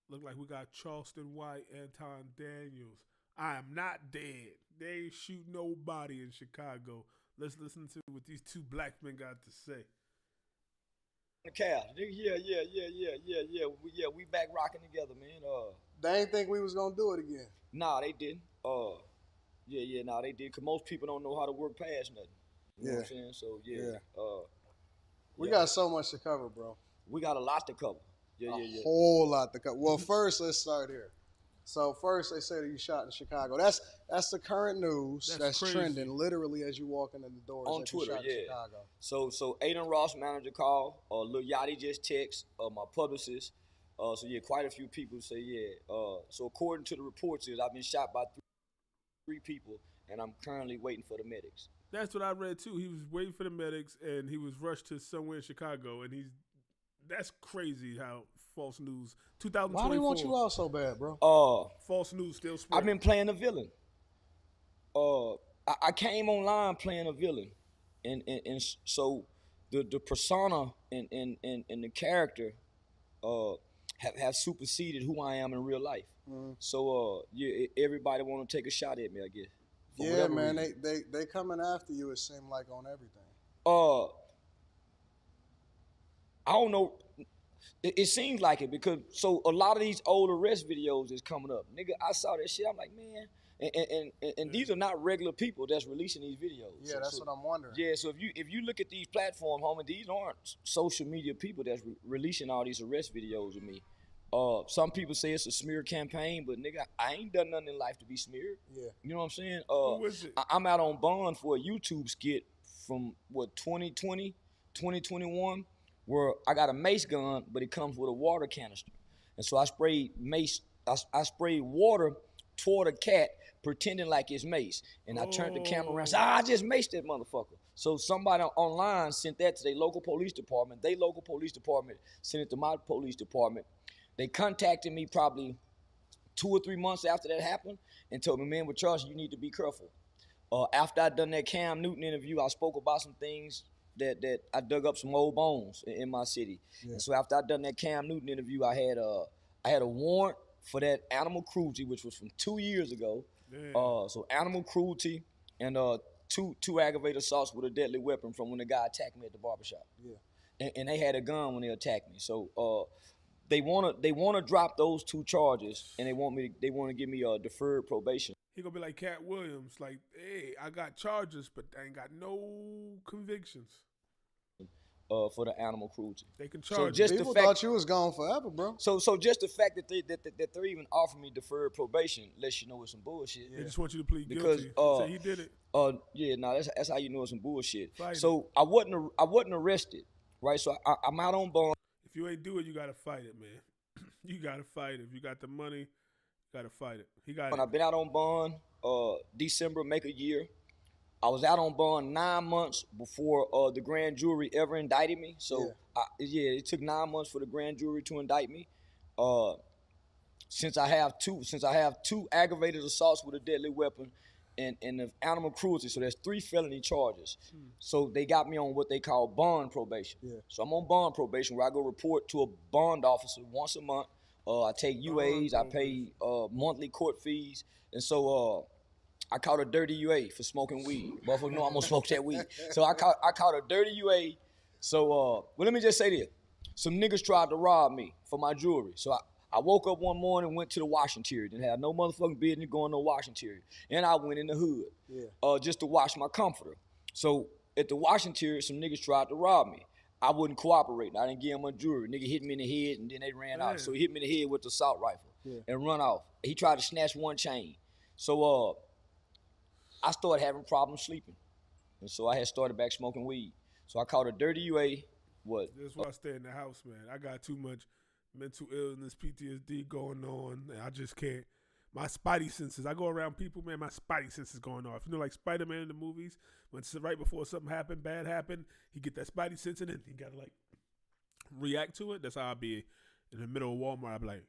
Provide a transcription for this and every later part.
Look like we got Charleston White, Anton Daniels. I am not dead. They ain't shoot nobody in Chicago. Let's listen to what these two black men got to say. The cow. Yeah. We back rocking together, man. They ain't think we was gonna do it again. Nah, they didn't. Nah, they did. Cause most people don't know how to work past nothing. You know what I'm saying? So Yeah. uh, We yeah, got so much to cover, bro. we got a lot to cover. Yeah. Whole lot to cover. Well, first let's start here. So first they say that you shot in Chicago. That's the current news. That's trending literally as you walk into the doors On that Twitter, you shot in Chicago. So Aiden Ross manager called. Lil Yachty just text. My publicist. Quite a few people say so according to the reports, I've been shot by three people, and I'm currently waiting for the medics. That's what I read too. He was waiting for the medics, and he was rushed to somewhere in Chicago, and that's crazy how false news. 2024. Why do they want you out so bad, bro? False news still spreading. I've been playing a villain. I came online playing a villain, and so the persona and the character have superseded who I am in real life. So everybody want to take a shot at me, I guess. Yeah, man, they coming after you. It seemed like on everything. I don't know. It seems like it because so a lot of these old arrest videos is coming up. Nigga, I saw that shit. I'm like, man, and these are not regular people that's releasing these videos. Yeah, that's what I'm wondering. Yeah, so if you look at these platforms, homie, these aren't social media people that's releasing all these arrest videos of me. Some people say it's a smear campaign, but nigga, I ain't done nothing in life to be smeared. Yeah. You know what I'm saying? Who is it? I'm out on bond for a YouTube skit from 2020, 2021, where I got a mace gun, but it comes with a water canister. And so I sprayed sprayed water toward a cat, pretending like it's mace. And I turned the camera around and said, I just maced that motherfucker. So somebody online sent that to their local police department. Their local police department sent it to my police department. They contacted me probably 2 or 3 months after that happened and told me, man, with Charleston, you need to be careful. After I done that Cam Newton interview, I spoke about some things that I dug up some old bones in my city. Yeah. And so after I done that Cam Newton interview, I had a warrant for that animal cruelty, which was from 2 years ago. So animal cruelty and two aggravated assaults with a deadly weapon from when the guy attacked me at the barbershop. Yeah. And they had a gun when they attacked me. So they wanna drop those 2 charges, and they want to give me a deferred probation. He gonna be like Cat Williams, like, hey, I got charges, but I ain't got no convictions. For the animal cruelty, they can charge. So just people thought you was gone forever, bro. So just the fact that they're even offering me deferred probation lets you know it's some bullshit. They just want you to plead guilty. Say he did it. That's how you know it's some bullshit. Fight so I wasn't arrested, right? So I'm out on bond. If you ain't do it, you gotta fight it, man. You gotta fight it. If you got the money, you gotta fight it. He got it. I've been out on bond. December make a year. I was out on bond 9 months before the grand jury ever indicted me. So it took 9 months for the grand jury to indict me. Since I have two aggravated assaults with a deadly weapon and the animal cruelty, so there's 3 felony charges. So they got me on what they call bond probation. Yeah. So I'm on bond probation where I go report to a bond officer once a month. I take UAs, I pay monthly court fees, and so I caught a dirty UA for smoking weed. Motherfucker know I'm gonna smoke that weed. So I caught a dirty UA. So well, let me just say this: some niggas tried to rob me for my jewelry. So I woke up one morning, went to the wash interior, didn't have no motherfucking business going to the wash interior, and I went in the hood, just to wash my comforter. So at the wash interior, some niggas tried to rob me. I wouldn't cooperate. I didn't give him my jewelry. Nigga hit me in the head, and then they ran out. So he hit me in the head with the assault rifle and run off. He tried to snatch one chain. So I started having problems sleeping, and so I had started back smoking weed. So I caught a dirty UA. What? That's why I stay in the house, man. I got too much mental illness, PTSD going on, and I just can't. My spidey senses. I go around people, man. My spidey senses going off. You know, like Spider-Man in the movies, when right before something happened, bad happened, he get that spidey sense, and then he gotta like react to it. That's how I be in the middle of Walmart. I be like,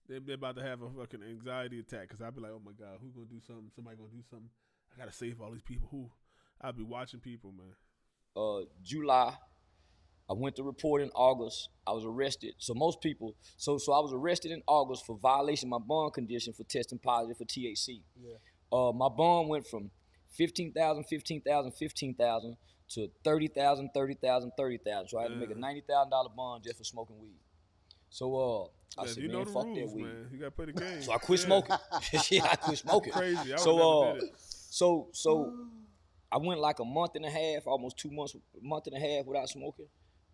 they're about to have a fucking anxiety attack because I'd be like, oh my God, who's gonna do something? Somebody gonna do something? I gotta save all these people. Who? I'll be watching people, man. July, I went to report in August. I was arrested. So most people, so I was arrested in August for violation of my bond condition for testing positive for THC. Yeah. My bond went from 15,000 to 30,000, 30,000, 30,000. So I had to make a $90,000 bond just for smoking weed. So I said, man, fuck rules, that weed. Man. You gotta play the game. So I quit smoking. Shit, I quit smoking. Crazy. So I went like a month and a half, almost 2 months, a month and a half without smoking.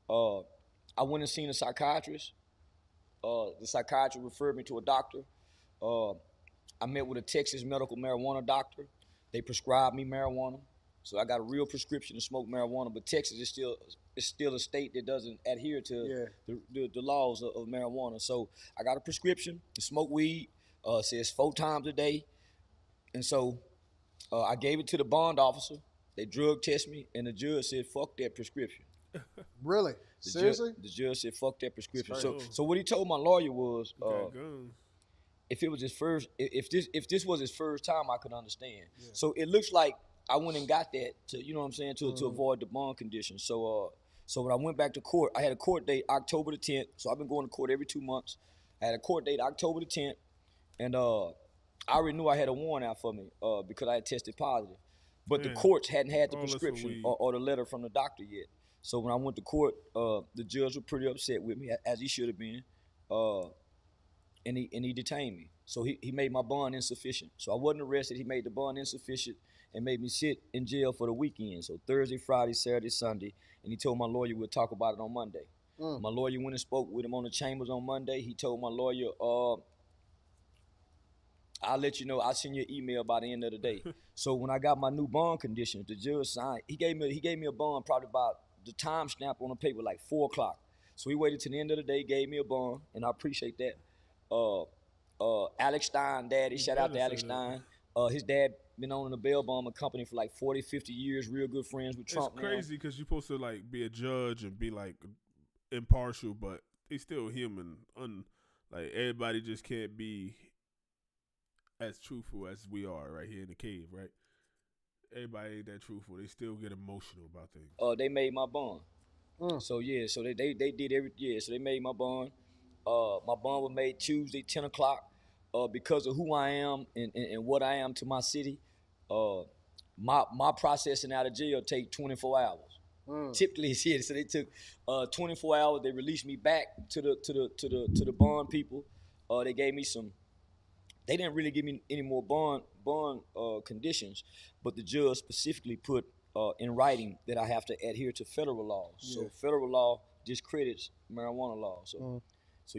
I went and seen a psychiatrist. The psychiatrist referred me to a doctor. I met with a Texas medical marijuana doctor. They prescribed me marijuana. So I got a real prescription to smoke marijuana, but Texas is still a state that doesn't adhere to the laws of marijuana. So I got a prescription to smoke weed. Says 4 times a day. And so I gave it to the bond officer. They drug test me, and the judge said, fuck that prescription. Really? Seriously? The judge said, fuck that prescription. So what he told my lawyer was, if it was his first, if this was his first time, I could understand. Yeah. So it looks like I went and got that to, you know what I'm saying, to avoid the bond condition. So when I went back to court, I had a court date October the 10th. So I've been going to court every 2 months. I had a court date October the 10th, and I already knew I had a warrant out for me because I had tested positive. But the courts hadn't had the prescription or the letter from the doctor yet. So when I went to court, the judge was pretty upset with me, as he should have been, and he detained me. So he made my bond insufficient. So I wasn't arrested. He made the bond insufficient and made me sit in jail for the weekend. So Thursday, Friday, Saturday, Sunday, and he told my lawyer we'll talk about it on Monday. My lawyer went and spoke with him on the chambers on Monday. He told my lawyer, I'll let you know. I'll send you an email by the end of the day. So when I got my new bond conditions, the judge signed. He gave me a bond probably about the time stamp on the paper, like 4 o'clock. So he waited to the end of the day, gave me a bond, and I appreciate that. Alex Stein, daddy, shout out to Alex Stein. His dad been owning a bail bond company for like 40, 50 years, real good friends with Trump. It's crazy because you're supposed to like be a judge and be like impartial, but they still human. Like everybody just can't be as truthful as we are right here in the cave, right? Everybody ain't that truthful. They still get emotional about things. They made my bond. So yeah, so they did so they made my bond. My bond was made Tuesday, 10 o'clock. Because of who I am and what I am to my city, my processing out of jail take 24 hours. Typically it's here, so they took 24 hours. They released me back to the bond people. They gave me some. They didn't really give me any more bond conditions, but the judge specifically put in writing that I have to adhere to federal laws. Yeah. So federal law discredits marijuana law. So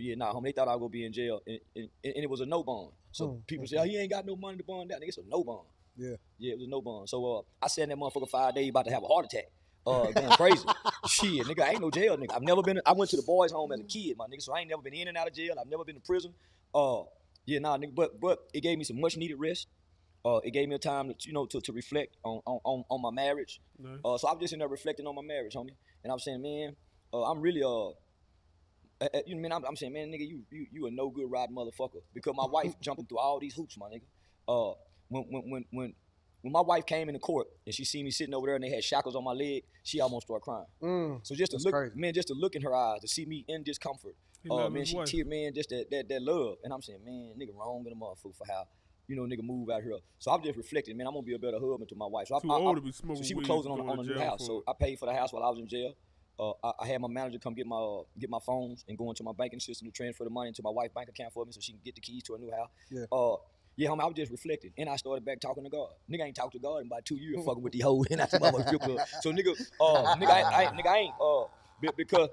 yeah, homie, they thought I was gonna be in jail, and it was a no bond. So people say, oh, he ain't got no money to bond that. Nigga, it's a no bond. Yeah, it was a no bond. So I sat in that motherfucker 5 days, about to have a heart attack, going crazy. Shit, nigga, I ain't no jail, nigga. I've never been. I went to the boys' home as a kid, my nigga. So I ain't never been in and out of jail. I've never been to prison. Nigga, but it gave me some much needed rest. It gave me a time to reflect on my marriage. Nice. So I'm just in there reflecting on my marriage, homie. And I'm saying, man, I'm really I'm saying, man, nigga, you a no good riding motherfucker, because my wife jumping through all these hoops, my nigga. When my wife came into court and she seen me sitting over there and they had shackles on my leg, she almost started crying. So just to look, crazy. Man, just to look in her eyes, to see me in discomfort, man, she teared, man, just that love. And I'm saying, man, nigga, wrong in a motherfucker for how, nigga move out here. So I'm just reflecting, man, I'm gonna be a better husband to my wife. So so she was closing on a new house. So I paid for the house while I was in jail. I had my manager come get my phones and go into my banking system to transfer the money into my wife's bank account for me so she can get the keys to a new house. Yeah, homie, I was just reflecting, and I started back talking to God. Nigga ain't talked to God in about 2 years, fucking with the hoes and that's my strip club. So nigga, I ain't because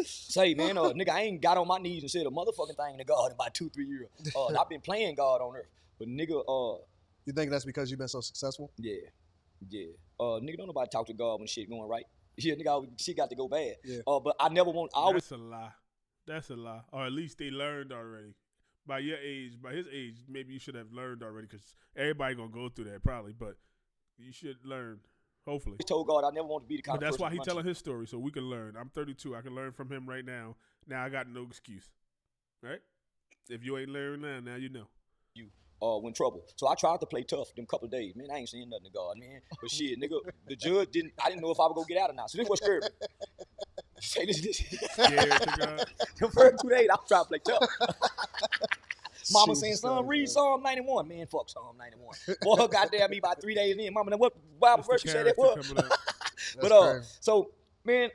say, man, nigga, I ain't got on my knees and said a motherfucking thing to God in about 2-3 years. I've been playing God on earth, but nigga, you think that's because you've been so successful? Yeah. Nigga, don't nobody talk to God when shit going right. Yeah, nigga, shit got to go bad. Yeah. But I never want. That's a lie. Or at least they learned already. By your age, by his age, maybe you should have learned already, because everybody gonna go through that probably. But you should learn, hopefully. I told God I never want to be the kind of person. But that's why he's telling his story, so we can learn. I'm 32. I can learn from him right now. Now I got no excuse, right? If you ain't learned now you know. You in trouble. So I tried to play tough them couple of days. Man, I ain't saying nothing to God, man. But shit, nigga, the judge I didn't know if I would go get out or not. So this was scared me. Say this. Scared to God. The first 2 days, I was trying to play tough. Mama Jesus saying, son, Christ, read man. Psalm 91. Man, fuck Psalm 91. Boy, goddamn me about 3 days in. Mama, then what Bible verse you say that was? But crazy. so man,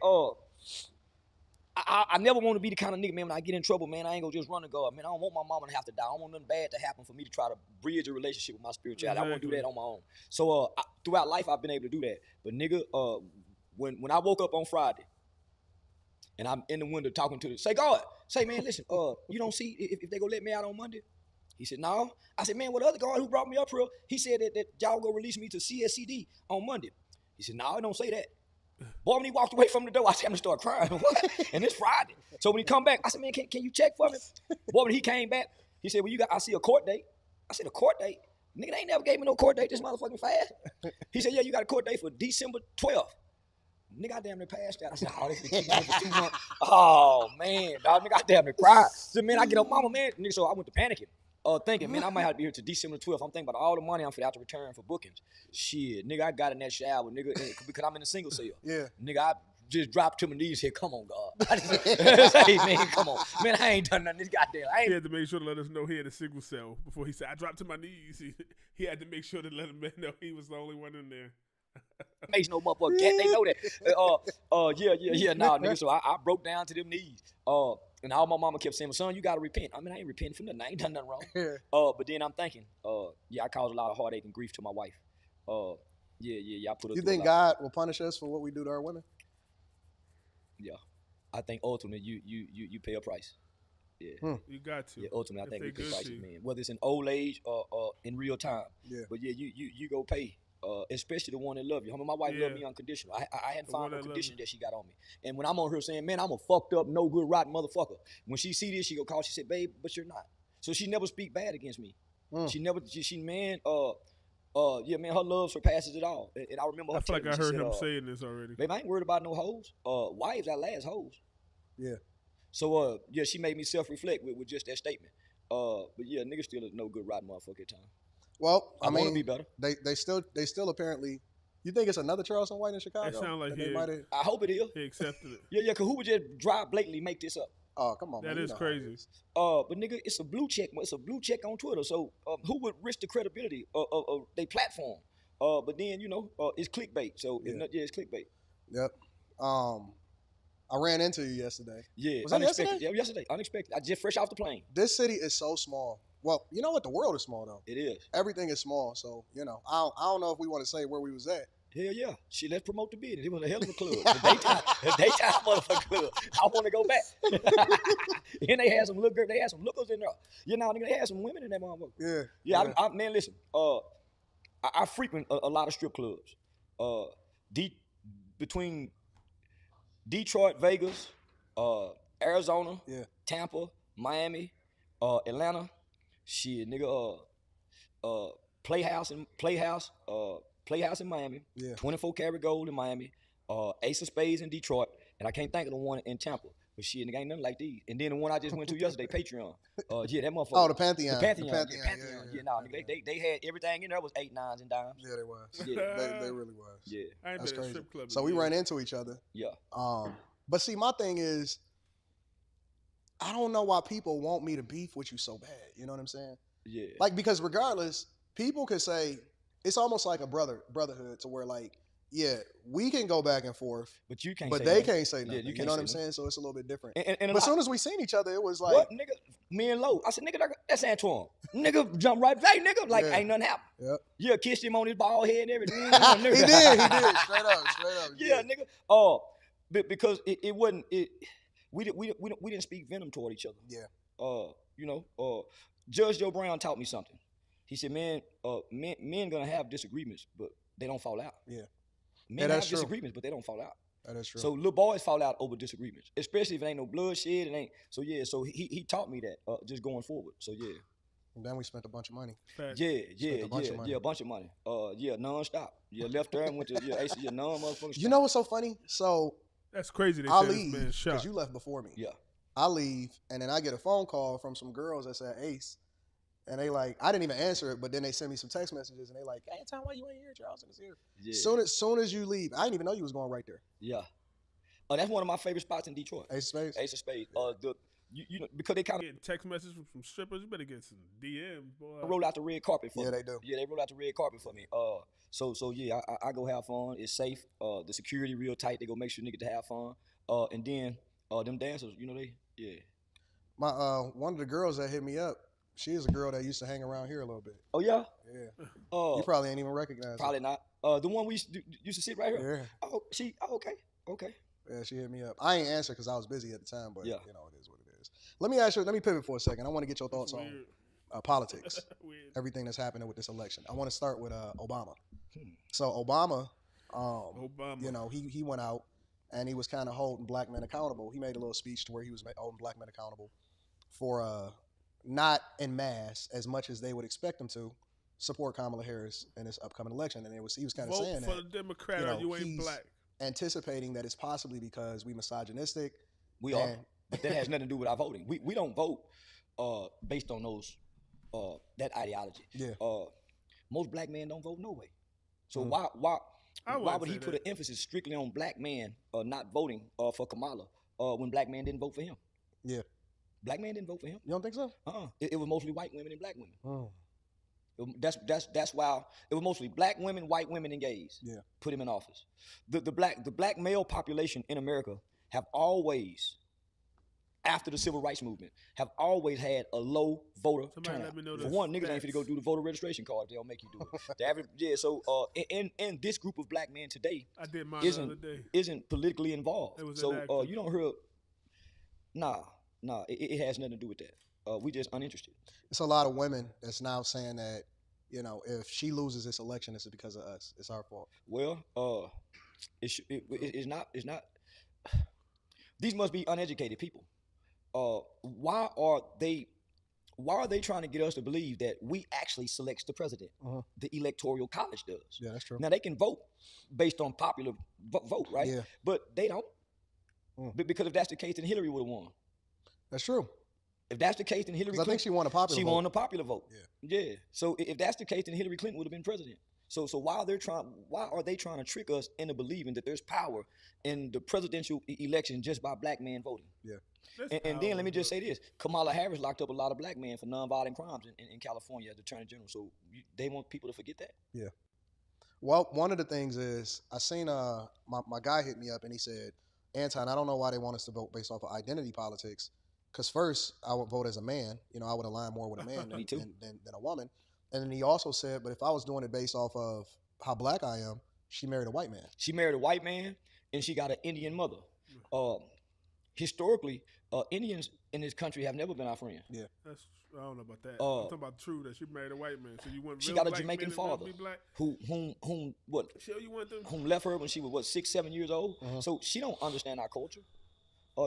I never want to be the kind of nigga, man, when I get in trouble, man, I ain't gonna just run to God. Man, I don't want my mama to have to die. I don't want nothing bad to happen for me to try to bridge a relationship with my spirituality. I want to do that on my own. So throughout life, I've been able to do that. But nigga, when I woke up on Friday, and I'm in the window talking to God, say, man, listen, you don't see if they gonna let me out on Monday? He said, no. I said, man, what the other God who brought me up here, he said that y'all gonna release me to CSCD on Monday. He said, no, don't say that. Boy, when he walked away from the door, I said, I'm gonna start crying. And it's Friday. So when he come back, I said, man, can you check for me? Boy, when he came back, he said, well, I see a court date. I said, a court date? Nigga, they ain't never gave me no court date this motherfucking fast. He said, yeah, you got a court date for December 12th. Nigga, I damn near passed that. I said, oh, they been keeping me for 2 months. Oh, man, dog, nigga, I damn near cried. I said, man, I get up, mama, man. Nigga, so I went to panicking. Thinking, man, I might have to be here to December 12th. I'm thinking about all the money I'm finna have to return for bookings. Shit, nigga, I got in that shower, nigga, because I'm in a single cell. Yeah. Nigga, I just dropped to my knees here. Come on, God. I just, hey, man, come on. Man, I ain't done nothing. This goddamn. He had to make sure to let us know he had a single cell before he said, I dropped to my knees. He had to make sure to let him know he was the only one in there. Makes no motherfucker cat. They know that. Nah, nigga. So I broke down to them knees. And all my mama kept saying, son, you gotta repent. I mean, I ain't repenting for nothing. I ain't done nothing wrong. But then I'm thinking, I caused a lot of heartache and grief to my wife. I put her. You think God will punish us for what we do to our women? Yeah, I think ultimately you pay a price. Yeah, You got to. Yeah, ultimately I think we pay prices, you. man. Whether it's in old age or in real time. Yeah. But yeah, you go pay. Especially the one that love you. I mean, my wife loved me unconditional. I hadn't found no condition that she got on me. And when I'm on her saying, man, I'm a fucked up, no good, rotten motherfucker. When she see this, she go call. She said, babe, but you're not. So she never speak bad against me. She never. Man, her love surpasses it all. And I remember her. I feel like I heard him saying this already. Babe, I ain't worried about no hoes. Wives that last hoes. Yeah. So she made me self-reflect with just that statement. But yeah, nigga still is no good, rotten motherfucker at time. Well, I mean, be better. They still apparently. You think it's another Charleston White in Chicago? It sound like I hope it is. He accepted it. Yeah, because who would just blatantly make this up? Oh, come on, that man. is crazy. But nigga, it's a blue check. It's a blue check on Twitter. So who would risk the credibility of their platform? But then it's clickbait. So it's clickbait. Yep. I ran into you yesterday. Yeah, was that unexpected. yesterday? Yeah, yesterday. Unexpected. I just fresh off the plane. This city is so small. Well, you know what? The world is small though. It is. Everything is small. So I don't know if we want to say where we was at. Hell yeah. Shit, let's promote the business. It was a hell of a club. The daytime motherfucking club. I want to go back. And they had some little girls. They had some lookers in there. Nigga, they had some women in that motherfucker. Yeah. Man, listen. I frequent a lot of strip clubs. Between Detroit, Vegas, Arizona, Tampa, Miami, Atlanta, shit, nigga, Playhouse in Miami, 24 karat gold in Miami, Ace of Spades in Detroit, and I can't think of the one in Tampa. But shit, nigga, ain't nothing like these. And then the one I just went to yesterday, Patreon. That motherfucker. Oh, the Pantheon. The Pantheon. Yeah, nigga, they had everything in there was 8, 9s, and dimes. Yeah, they was. Yeah, they really was. Yeah, that's crazy. So we ran into each other. Yeah. But see, my thing is, I don't know why people want me to beef with you so bad. You know what I'm saying? Yeah. Like, because regardless, people could say it's almost like a brotherhood to where like, yeah, we can go back and forth, but you can't. But they can't say nothing. You know what I'm saying? So it's a little bit different. And but as soon as we seen each other, it was like, what, nigga? Me and Lowe. I said, nigga, that's Antoine. Nigga, jump right back, nigga. Like ain't nothing happened. Yep. Yeah, kissed him on his bald head and everything. He did. Straight up. Yeah, nigga. Because it wasn't. We didn't speak venom toward each other. Yeah. Judge Joe Brown taught me something. He said, man, men gonna have disagreements, but they don't fall out. Yeah. Men have disagreements, but they don't fall out. That is true. So little boys fall out over disagreements, especially if it ain't no bloodshed. It ain't. So yeah. So he taught me that just going forward. So yeah. And then we spent a bunch of money. A bunch of money. Non-stop. Yeah, left there and went to non-motherfucking. You know what's so funny? So that's crazy. I leave because you left before me. Yeah. I leave and then I get a phone call from some girls that said Ace. And they like, I didn't even answer it, but then they sent me some text messages and they like, hey, Tom, why you ain't here? Charleston is here. Yeah. Soon as you leave, I didn't even know you was going right there. Yeah. That's one of my favorite spots in Detroit. Ace of Spades. Ace of Spades. You know, because they kind of getting text messages from strippers. You better get some DMs, boy. roll out the red carpet for me. Yeah, they do. Yeah, they roll out the red carpet for me. So yeah, I go have fun. It's safe. The security real tight. They go make sure niggas to have fun. And then them dancers, you know My one of the girls that hit me up, she is a girl that used to hang around here a little bit. Oh yeah. Yeah. You probably ain't even recognize Probably her. not. The one we used to sit right here. Yeah. Oh, okay. Yeah, she hit me up. I ain't answer because I was busy at the time, but Yeah. you know, it is what it is. Let me pivot for a second. I want to get your thoughts on politics, everything that's happening with this election. I want to start with Obama. So Obama, you know, he went out and he was kind of holding black men accountable. He made a little speech to where he was holding black men accountable for not en masse as much as they would expect him to support Kamala Harris in this upcoming election. And he was kind of saying for that the Democrat, you ain't black. Anticipating that it's possibly because we misogynistic. We are, but that has nothing to do with our voting. We don't vote based on those that ideology. Yeah. Most black men don't vote no way. So why would he put an emphasis strictly on black men not voting for Kamala when black men didn't vote for him? Yeah. Black men didn't vote for him. You don't think so? It was mostly white women and black women. That's why it was mostly black women, white women, and gays. Yeah. Put him in office. The black male population in America have always, after the civil rights movement, have always had a low voter turnout. Let me know For one, niggas ain't finna go do the voter registration card if they don't make you do it. The average, so in this group of black men today, I did mine the other day. Isn't politically involved. So you don't hear. Nah, it has nothing to do with that. We just uninterested. It's a lot of women that's now saying that, you know, if she loses this election, it's because of us. It's our fault. Well, it's not. These must be uneducated people. Why are they trying to get us to believe that we actually selects the president? The Electoral College does. Yeah, that's true. Now they can vote based on popular vote, right? Yeah. But they don't. Because if that's the case, then Hillary would have won. That's true. If that's the case, then Hillary Clinton. I think she won a popular vote. She won the popular vote. Yeah. So if that's the case, then Hillary Clinton would have been president. So why are they trying to trick us into believing that there's power in the presidential election just by black men voting? Yeah. And then let me just say this: Kamala Harris locked up a lot of black men for nonviolent crimes in California as Attorney General. So they want people to forget that. Yeah. Well, one of the things is I seen my guy hit me up and he said, Anton, I don't know why they want us to vote based off of identity politics. Because first, I would vote as a man. You know, I would align more with a man than a woman. And then he also said, but if I was doing it based off of how black I am, she married a white man. She married a white man, and she got an Indian mother. Historically, Indians in this country have never been our friend. Yeah. I don't know about that. I'm talking about true that she married a white man. So you want she got a Jamaican father whom left her when she was 6, 7 years old. So she don't understand our culture.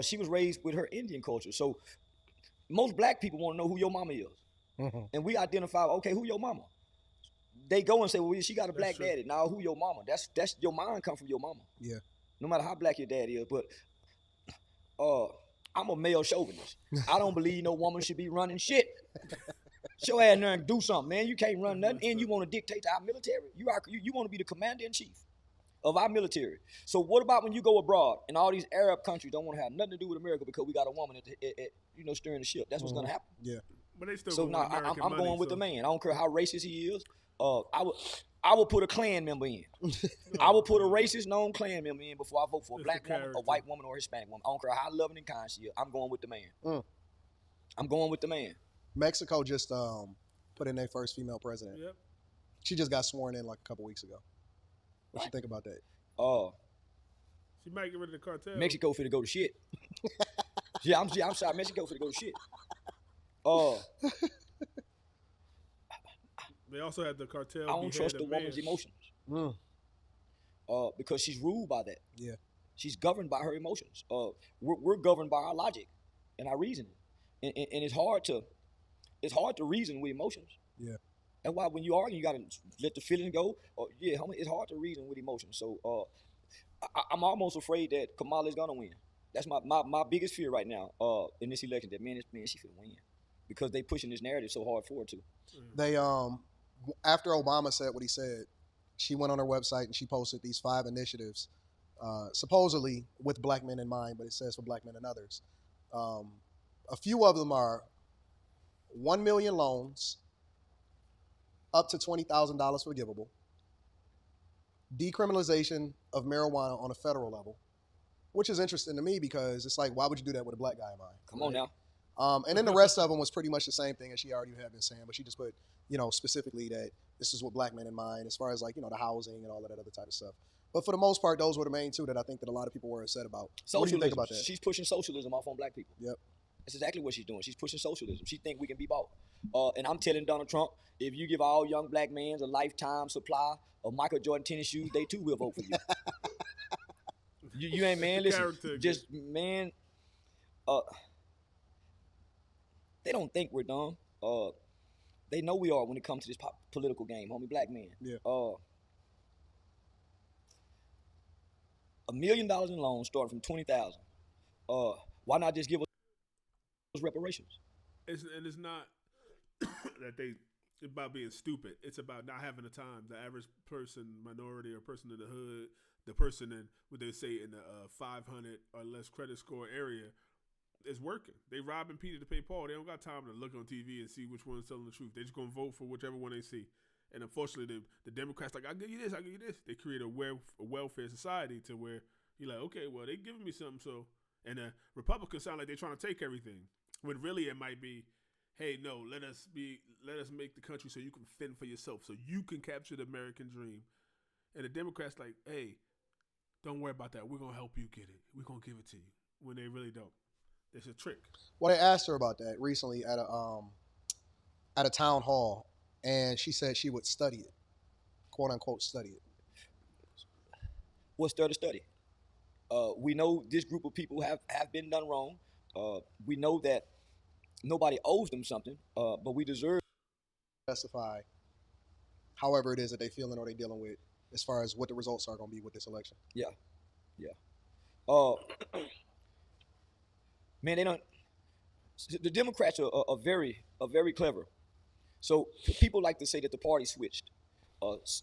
She was raised with her Indian culture. So most black people want to know who your mama is. And we identify, okay, who your mama? They go and say, well, she got a black daddy. Now, who your mama? That's your mind come from your mama. Yeah. No matter how black your daddy is. But I'm a male chauvinist. I don't believe no woman should be running shit. Show ass there and do something, man. You can't run nothing, and you want to dictate to our military. You want to be the commander in chief of our military. So what about when you go abroad and all these Arab countries don't want to have nothing to do with America because we got a woman at steering the ship? That's what's gonna happen. Yeah. But they still. So I'm going with the man. I don't care how racist he is. I would put a Klan member in. I would put a racist known Klan member in before I vote for a black woman, a white woman, or a Hispanic woman. I don't care how loving and kind she is. I'm going with the man. I'm going with the man. Mexico just put in their first female president. Yep. She just got sworn in like a couple weeks ago. What you think about that? She might get rid of the cartel. Mexico finna go to shit. I'm sorry. Mexico finna go to shit. They also had the cartel. I don't trust the woman's emotions. Because she's ruled by that. Yeah. She's governed by her emotions. We're governed by our logic and our reasoning. And it's hard to reason with emotions. Yeah. That's why when you argue, you gotta let the feeling go. It's hard to reason with emotions. So I'm almost afraid that Kamala is gonna win. That's my biggest fear right now in this election. That man, she finna win because they pushing this narrative so hard forward too. They after Obama said what he said, she went on her website and she posted these 5 initiatives supposedly with black men in mind, but it says for black men and others. A few of them are 1 million loans, up to $20,000 forgivable, decriminalization of marijuana on a federal level, which is interesting to me because it's like, why would you do that with a black guy in mind? Come on now. And then the rest of them was pretty much the same thing as she already had been saying, but she just put, specifically that this is what black men in mind, as far as like, the housing and all of that other type of stuff. But for the most part, those were the main two that I think that a lot of people were upset about. Socialism. What do you think about that? She's pushing socialism off on black people. Yep. That's exactly what she's doing. She's pushing socialism. She think we can be bought. And I'm telling Donald Trump, if you give all young black men a lifetime supply of Michael Jordan tennis shoes, they too will vote for you. you ain't, man, listen, just, man, they don't think we're dumb. They know we are when it comes to this political game, homie, black men. Yeah. $1 million in loans starting from 20,000. Why not just give us reparations? It's not that it's about being stupid. It's about not having the time. The average person, minority, or person in the hood, the person in what they say in the 500 or less credit score area is working. They robbing Peter to pay Paul. They don't got time to look on TV and see which one's telling the truth. They just gonna vote for whichever one they see. And unfortunately, the Democrats like, I'll give you this, I'll give you this. They create a welfare society to where you're like, okay, well, they giving me something, so. And the Republicans sound like they're trying to take everything. When really it might be, hey, no, let us make the country so you can fend for yourself, so you can capture the American dream. And the Democrats like, hey, don't worry about that. We're going to help you get it. We're going to give it to you. When they really don't. It's a trick. Well, they asked her about that recently at a town hall, and she said she would study it, quote unquote, study it. What's there to study? We know this group of people have been done wrong. We know that nobody owes them something, but we deserve to specify however it is that they feeling or they dealing with as far as what the results are going to be with this election. Yeah. Man, they don't. The Democrats are very clever. So people like to say that the party switched.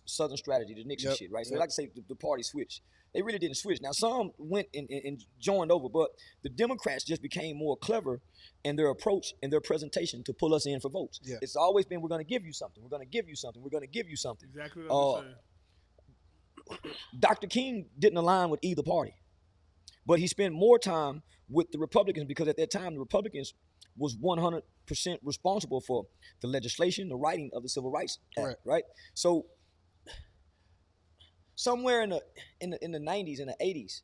Southern strategy, the Nixon shit, right? So they like to say the party switched. They really didn't switch. Now, some went and joined over, but the Democrats just became more clever in their approach and their presentation to pull us in for votes. Yeah. It's always been, we're going to give you something. We're going to give you something. We're going to give you something. Exactly what I'm saying. Dr. King didn't align with either party, but he spent more time with the Republicans because at that time, the Republicans was 100% responsible for the legislation, the writing of the Civil Rights Act, right? So somewhere in the 90s and the 80s,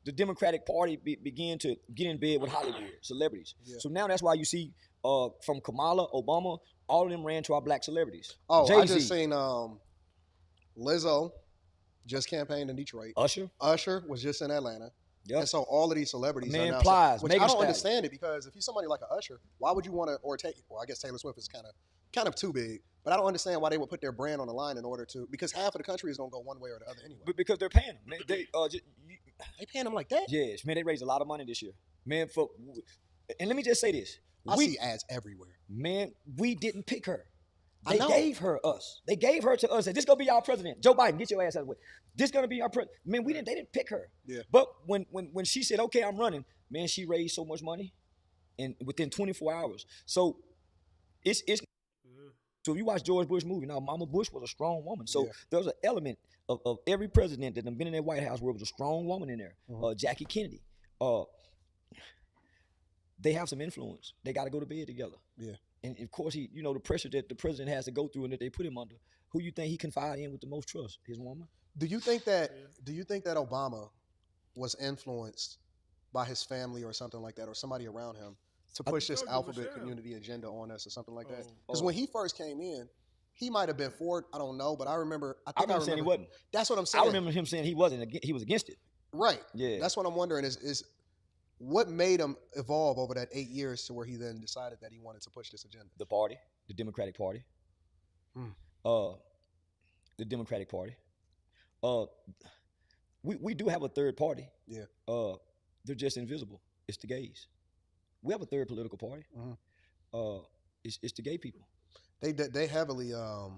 the Democratic Party began to get in bed with Hollywood celebrities. Yeah. So now that's why you see from Kamala, Obama, all of them ran to our black celebrities. Oh, Jay-Z. I just seen Lizzo just campaigned in Detroit. Usher was just in Atlanta. Yep. And so all of these celebrities Man, are now, Plies, which Megan I don't Stallion. understand it, because if you're somebody like an Usher, why would you want to, I guess Taylor Swift is kind of too big, but I don't understand why they would put their brand on the line in order to, because half of the country is going to go one way or the other anyway. But because they're paying them. They paying them like that? Yes, man, they raised a lot of money this year. Man, and let me just say this. I see ads everywhere. Man, we didn't pick her. They gave her us. They gave her to us. Said, this gonna be our president. Joe Biden, get your ass out of the way. This gonna be our president. Man, they didn't pick her. Yeah. But when she said, okay, I'm running, man, she raised so much money within 24 hours. So it's so if you watch George Bush movie, now Mama Bush was a strong woman. So there's an element of every president that has been in that White House where there was a strong woman in there. Jackie Kennedy. They have some influence. They got to go to bed together. Yeah. And of course, the pressure that the president has to go through and that they put him under. Who you think he confide in with the most trust? His woman. Do you think that Obama was influenced by his family or something like that, or somebody around him, to push this alphabet community agenda on us or something like that? Because when he first came in, he might have been for it. I don't know, but I remember saying he wasn't. That's what I'm saying. I remember him saying he wasn't. He was against it. Right. Yeah. That's what I'm wondering is what made him evolve over that 8 years to where he then decided that he wanted to push this agenda? The party, the Democratic Party. The Democratic Party. We do have a third party. Yeah. They're just invisible. It's the gays. We have a third political party. It's the gay people. They heavily are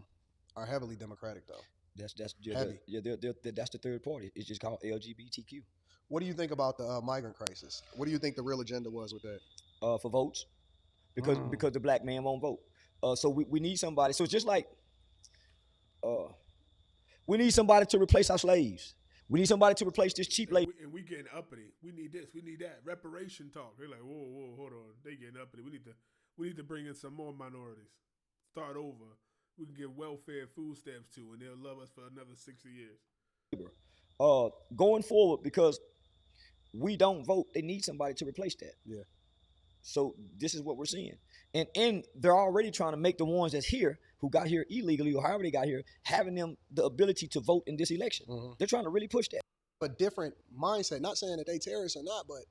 heavily Democratic though. That's Heavy. that's the third party. It's just called LGBTQ. What do you think about the migrant crisis? What do you think the real agenda was with that? For votes, because the black man won't vote. So we need somebody. So it's just like we need somebody to replace our slaves. We need somebody to replace this cheap labor. And we getting uppity. We need this. We need that. Reparation talk. They're like, whoa, hold on. They getting uppity. We need to bring in some more minorities. Start over. We can give welfare food stamps to, and they'll love us for another 60 years. Going forward, because we don't vote, they need somebody to replace that. Yeah. So this is what we're seeing. And they're already trying to make the ones that's here, who got here illegally or however they got here, having them the ability to vote in this election. Mm-hmm. They're trying to really push that. A different mindset, not saying that they terrorists or not, but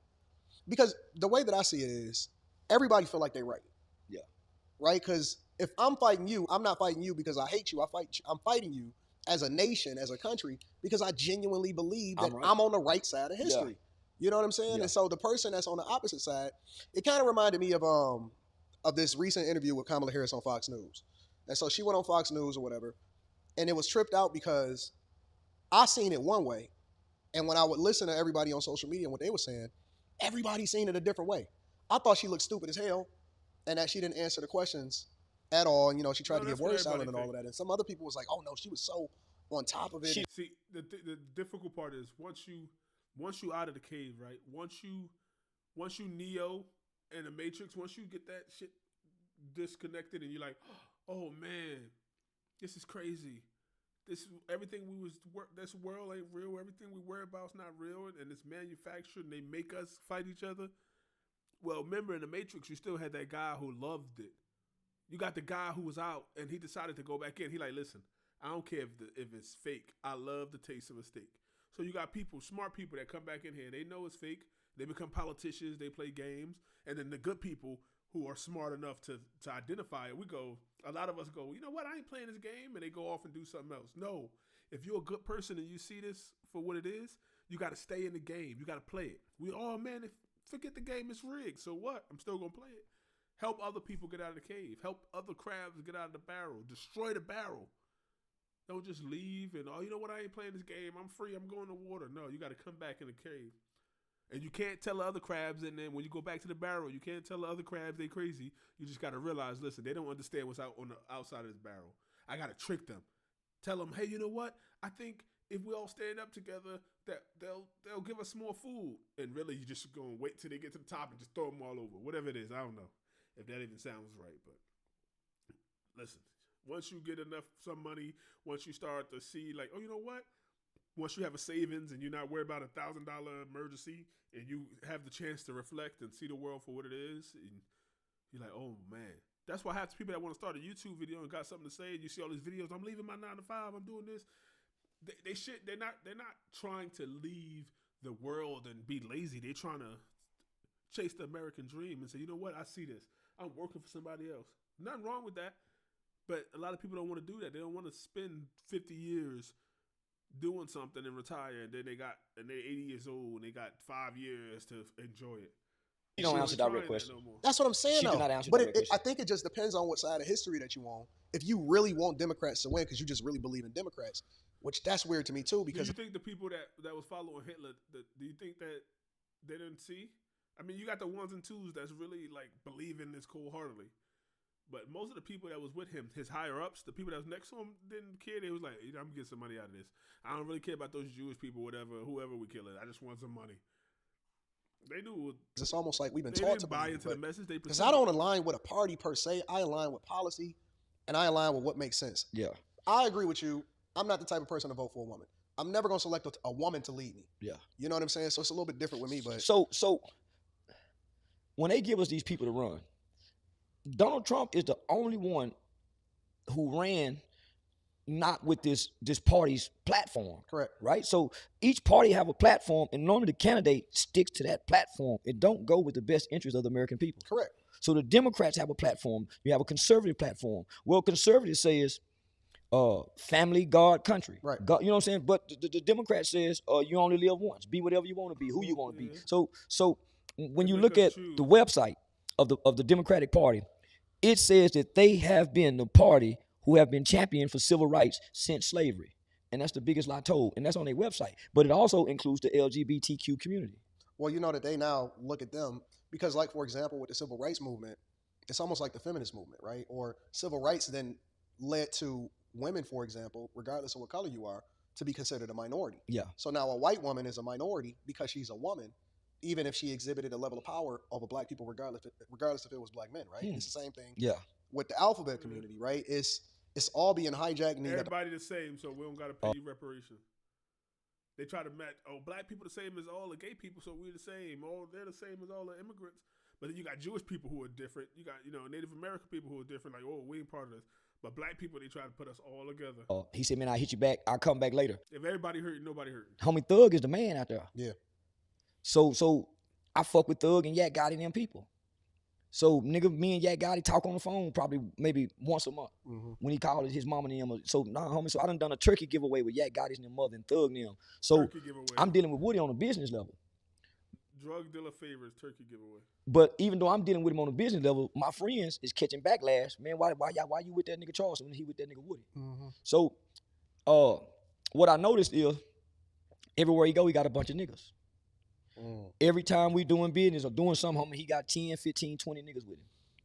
because the way that I see it is everybody feel like they're right. Yeah. Right? Because if I'm fighting you, I'm not fighting you because I hate you. I'm fighting you as a nation, as a country, because I genuinely believe that I'm on the right side of history. Yeah. You know what I'm saying? Yeah. And so the person that's on the opposite side, it kind of reminded me of this recent interview with Kamala Harris on Fox News. And so she went on Fox News or whatever, and it was tripped out because I seen it one way. And when I would listen to everybody on social media and what they were saying, everybody seen it a different way. I thought she looked stupid as hell and that she didn't answer the questions at all. And, you know, she tried to give word salad and all of that. And some other people was like, oh, no, she was so on top of it. See, the difficult part is once you out of the cave, right? Once you Neo and the Matrix, once you get that shit disconnected and you're like, oh, man, this is crazy. This world ain't real. Everything we worry about is not real, and it's manufactured, and they make us fight each other. Well, remember in the Matrix, you still had that guy who loved it. You got the guy who was out, and he decided to go back in. He like, listen, I don't care if it's fake. I love the taste of a steak. So you got people, smart people that come back in here. They know it's fake. They become politicians. They play games, and then the good people who are smart enough to identify it, a lot of us go, you know what, I ain't playing this game, and they go off and do something else. No, if you're a good person and you see this for what it is, you got to stay in the game. You got to play it. Forget the game, it's rigged. So what? I'm still going to play it. Help other people get out of the cave. Help other crabs get out of the barrel. Destroy the barrel. Don't just leave and, you know what, I ain't playing this game. I'm free. I'm going to water. No, you got to come back in the cave. And you can't tell the other crabs, and then when you go back to the barrel, you can't tell the other crabs they crazy. You just got to realize, listen, they don't understand what's out on the outside of this barrel. I got to trick them. Tell them, hey, you know what? I think if we all stand up together, that they'll give us more food. And really, you just going to wait till they get to the top and just throw them all over. Whatever it is, I don't know if that even sounds right. But listen, once you get some money, once you start to see like, oh, you know what? Once you have a savings and you're not worried about $1,000 emergency and you have the chance to reflect and see the world for what it is, and you're like, oh, man. That's why half the people that want to start a YouTube video and got something to say, and you see all these videos, I'm leaving my 9 to 5, I'm doing this. They're not trying to leave the world and be lazy. They're trying to chase the American dream and say, you know what, I see this. I'm working for somebody else. Nothing wrong with that. But a lot of people don't want to do that. They don't want to spend 50 years doing something and retire, and then they're 80 years old and they got 5 years to enjoy it. You don't answer direct question. That's what I'm saying. She though. did not answer but direct question. I think it just depends on what side of history that you on. If you really want Democrats to win because you just really believe in Democrats, which that's weird to me too. Because do you think the people that was following Hitler, do you think that they didn't see? I mean, you got the ones and twos that's really like believing this cold-heartedly. But most of the people that was with him, his higher-ups, the people that was next to him didn't care. They was like, I'm going to get some money out of this. I don't really care about those Jewish people, whoever we kill it. I just want some money. They knew. It's almost like we've been taught to buy into the message. Because I don't align with a party per se. I align with policy, and I align with what makes sense. Yeah. I agree with you. I'm not the type of person to vote for a woman. I'm never going to select a woman to lead me. Yeah. You know what I'm saying? So it's a little bit different with me. But So when they give us these people to run, Donald Trump is the only one who ran not with this party's platform. Correct. Right? So each party have a platform, and normally the candidate sticks to that platform. It don't go with the best interest of the American people. Correct. So the Democrats have a platform. You have a conservative platform. Well, conservative says family, God, country. Right. God, you know what I'm saying? But the Democrat says you only live once. Be whatever you want to be, who you want to be. So when you look at the website of the Democratic Party, it says that they have been the party who have been championed for civil rights since slavery. And that's the biggest lie told. And that's on their website. But it also includes the LGBTQ community. Well, you know that they now look at them because, like, for example, with the civil rights movement, it's almost like the feminist movement, right? Or civil rights then led to women, for example, regardless of what color you are, to be considered a minority. Yeah. So now a white woman is a minority because she's a woman, even if she exhibited a level of power over black people, regardless if it was black men, right? It's the same thing. Yeah. With the alphabet community, right? It's all being hijacked. And everybody the same, so we don't got to pay you reparations. They try to match. Oh, black people the same as all the gay people, so we're the same. Oh, they're the same as all the immigrants. But then you got Jewish people who are different. You got Native American people who are different. Like, oh, we ain't part of this. But black people, they try to put us all together. He said, man, I'll hit you back. I'll come back later. If everybody hurt, nobody hurt. Homie Thug is the man out there. Yeah. So I fuck with Thug and Yak Gotti and them people. So nigga, me and Yak Gotti talk on the phone probably maybe once a month when he called his mama and them. So homie, so I done a turkey giveaway with Yak Gotti's and their mother and Thug and them. So I'm dealing with Woody on a business level. Drug dealer favors turkey giveaway. But even though I'm dealing with him on a business level, my friends is catching backlash. Man, why you with that nigga Charleston when he with that nigga Woody? So what I noticed is everywhere he go, he got a bunch of niggas. Every time we doing business or doing something, homie, he got 10, 15, 20 niggas with him.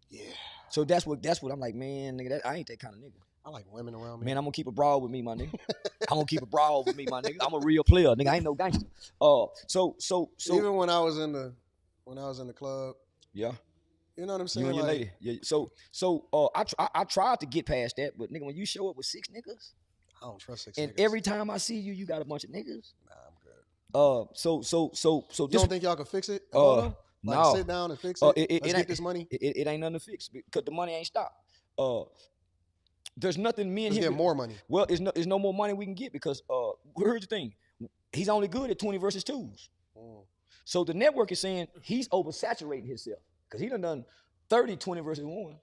Yeah. So that's what I'm like, man, nigga, I ain't that kind of nigga. I like women around me. Man, I'm gonna keep it broad with me, my nigga. I'm gonna keep it broad with me, my nigga. I'm a real player, nigga. I ain't no gangster. So even when I was in the club, yeah, you know what I'm saying? You and your lady, yeah. So I tried to get past that, but nigga, when you show up with 6 niggas, I don't trust 6 and niggas. every time I see you, you got a bunch of niggas. Nah, I'm good. So you don't think y'all can fix it? Like no. sit down and fix it. Let's get this money. It ain't nothing to fix because the money ain't stopped. There's nothing me and Let's him get more money. Well, it's no more money we can get because here's the thing. He's only good at 20 versus 2s. So the network is saying he's oversaturating himself because he done 30 20 versus 1s.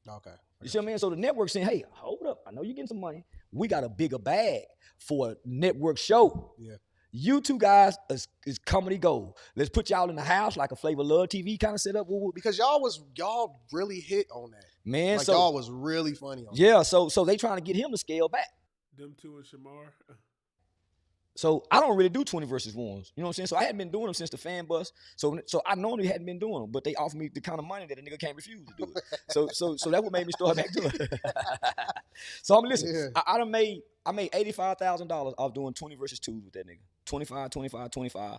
Okay. You see what I mean? So the network's saying, hey, hold up. I know you're getting some money. We got a bigger bag for a network show. Yeah. You two guys is comedy gold. Let's put y'all in the house like a Flavor Love TV kind of setup. Because y'all really hit on that. Man, like so y'all was really funny on that. So they trying to get him to scale back. Them two and Shamar. So I don't really do 20 versus 1s. You know what I'm saying? So I hadn't been doing them since the fan bus. So I normally hadn't been doing them, but they offered me the kind of money that a nigga can't refuse to do it. So that what made me start back doing it. So I'm listening. Yeah. I made $85,000 off doing 20 versus 2s with that nigga. 25, 25, 25.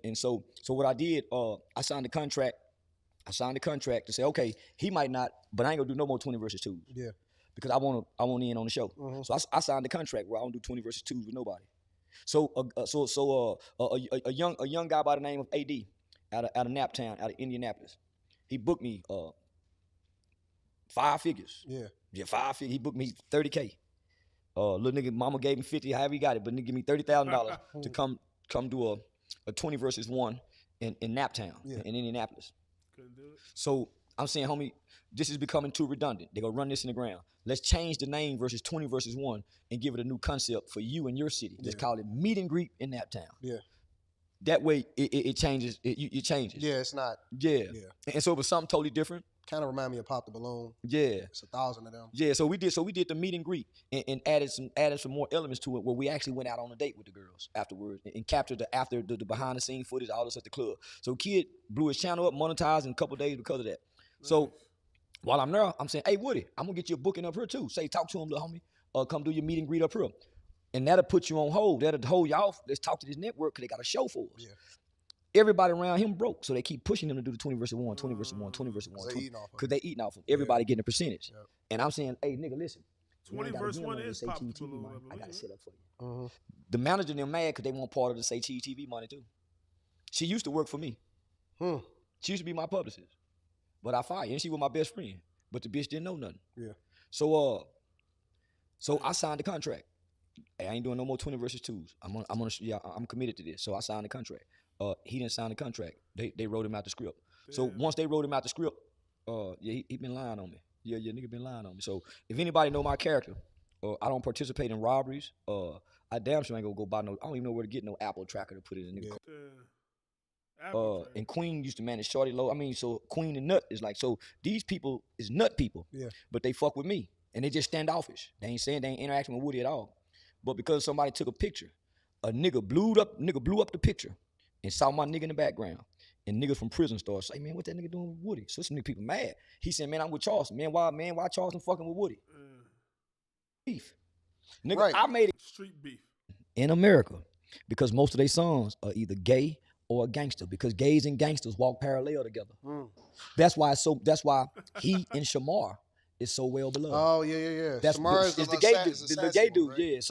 And so what I did, I signed the contract. To say, okay, he might not, but I ain't gonna do no more 20 versus 2s. Yeah. Because I want in on the show. So I signed the contract where I don't do 20 versus 2s with nobody. So a young guy by the name of AD out of Naptown, out of Indianapolis, he booked me 5 figures. Yeah, 5 figures. He booked me $30K. Little nigga, mama gave him 50, however he got it, but nigga give me $30,000 to come do a 20 versus 1 in Naptown, in Indianapolis. Couldn't do it. So I'm saying, homie, this is becoming too redundant. They're gonna run this in the ground. Let's change the name versus 20 versus 1 and give it a new concept for you and your city. Let's call it Meet and Greet in Naptown. Yeah. That way it changes. It changes. Yeah, it's not. Yeah. And so it was something totally different. Kind of remind me of Pop the Balloon. Yeah. It's 1,000 of them. Yeah. So we did the meet and greet and added some more elements to it where we actually went out on a date with the girls afterwards and captured the behind the scenes footage, all this at the club. So kid blew his channel up, monetized in a couple of days because of that. Nice. So while I'm there, I'm saying, hey Woody, I'm gonna get you a booking up here too. Say, talk to him, little homie. Come do your meet and greet up here. And that'll put you on hold. That'll hold you off. Let's talk to this network because they got a show for us. Yeah. Everybody around him broke, so they keep pushing him to do the 20 versus 1, 20 versus 1, 20 versus 1. Because they eating off him. Everybody getting a percentage. Yep. And I'm saying, hey, nigga, listen. 20 versus 1 is Pop the Balloon. I got to set up for you. The manager them mad because they want part of the Say Cheese TV money too. She used to work for me. She used to be my publicist. But I fired her, and she was my best friend. But the bitch didn't know nothing. Yeah. So I signed the contract. Hey, I ain't doing no more 20 versus 2s. I'm committed to this. So I signed the contract. He didn't sign the contract. They wrote him out the script. Damn. So once they wrote him out the script, he been lying on me. Yeah, nigga been lying on me. So if anybody know my character, I don't participate in robberies. I damn sure ain't gonna go buy no. I don't even know where to get no Apple tracker to put it in. And Queen used to manage Shorty Low. I mean, so Queen and Nut is like, so these people is nut people. Yeah. But they fuck with me and they just standoffish. They ain't saying they ain't interacting with Woody at all. But because somebody took a picture, a nigga blew up the picture and saw my nigga in the background. And niggas from prison started saying, man, what that nigga doing with Woody? So some nigga people mad. He said, man, I'm with Charleston. Man, why Charleston fucking with Woody? Beef. Nigga, right. I made it street beef in America because most of their songs are either gay or a gangster, because gays and gangsters walk parallel together. That's why he and Shamar is so well beloved. Oh yeah. That's Shamar is the gay dude. The gay dude, right?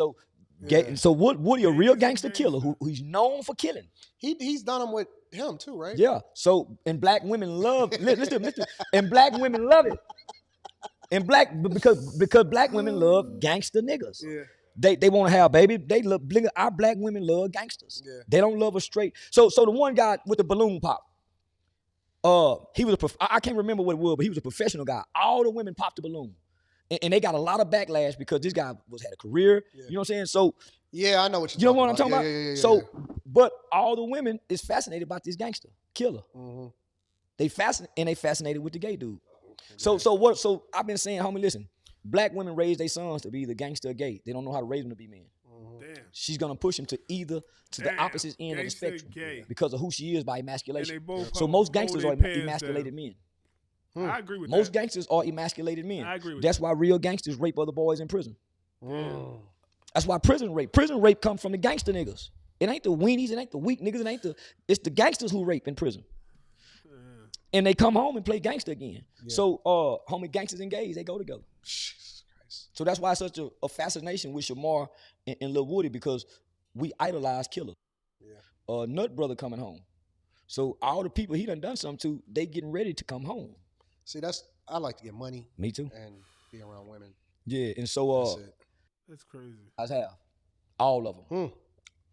Yeah. So Woody a real gangster killer who's known for killing. He's done them with him too, right? Yeah. So and black women love listen, and black women love it. And because black women love gangster niggas. Yeah. They want to have baby. Our black women love gangsters. Yeah. They don't love us straight. So the one guy with the balloon pop, he was I can't remember what it was, but he was a professional guy. All the women popped the balloon, and they got a lot of backlash because this guy had a career. Yeah. You know what I'm saying? So yeah, I know what you know what I'm talking about. Yeah. So, but all the women is fascinated about this gangster killer. Mm-hmm. They fascinated with the gay dude. So I've been saying, homie, listen. Black women raise their sons to be either gangster or gay. They don't know how to raise them to be men. Damn. She's gonna push them to the opposite end of the spectrum because of who she is by emasculation. So most gangsters are emasculated men. I agree with most gangsters are emasculated men. I agree with That's why real gangsters rape other boys in prison. That's why prison rape comes from the gangster niggas. It ain't the weenies, it ain't the weak niggas, it's the gangsters who rape in prison. And they come home and play gangster again. Yeah. So, homie, gangsters and gays, they go together. So that's why it's such a fascination with Shamar and Lil Woody, because we idolize Killer. Yeah. Nut Brother coming home. So all the people he done something to, they getting ready to come home. See, I like to get money. Me too. And be around women. Yeah, and so that's crazy. I have all of them.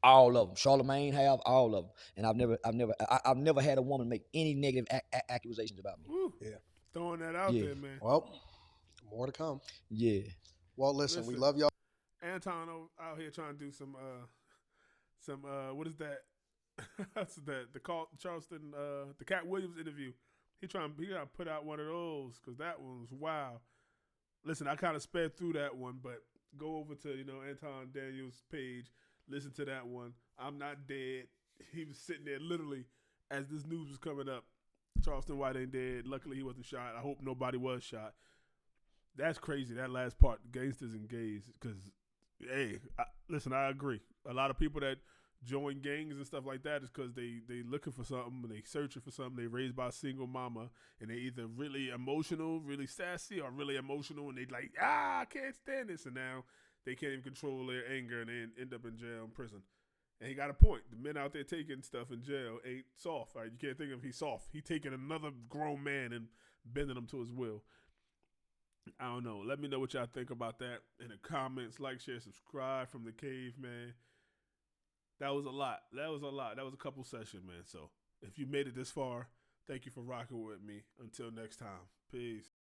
All of them. Charlemagne have all of them, and I've never had a woman make any negative accusations about me. Woo. Yeah, throwing that out there, man. Well, more to come. Yeah. Well, listen, we love y'all. Anton out here trying to do some what is that? That's the Charleston the Cat Williams interview. He gotta put out one of those because that one was wild. Listen, I kind of sped through that one, but go over to Anton Daniels' page. Listen to that one. I'm not dead. He was sitting there literally as this news was coming up. Charleston White ain't dead. Luckily, he wasn't shot. I hope nobody was shot. That's crazy, that last part, gangsters and gays. Because, hey, listen, I agree. A lot of people that join gangs and stuff like that is because they looking for something, they searching for something. They raised by a single mama, and they either really emotional, really sassy, or really emotional, and they like, I can't stand this. And now they can't even control their anger, and they end up in jail and prison. And he got a point. The men out there taking stuff in jail ain't soft. Right? You can't think of he's soft. He taking another grown man and bending him to his will. I don't know. Let me know what y'all think about that in the comments. Like, share, subscribe from the cave, man. That was a lot. That was a couple sessions, man. So if you made it this far, thank you for rocking with me. Until next time. Peace.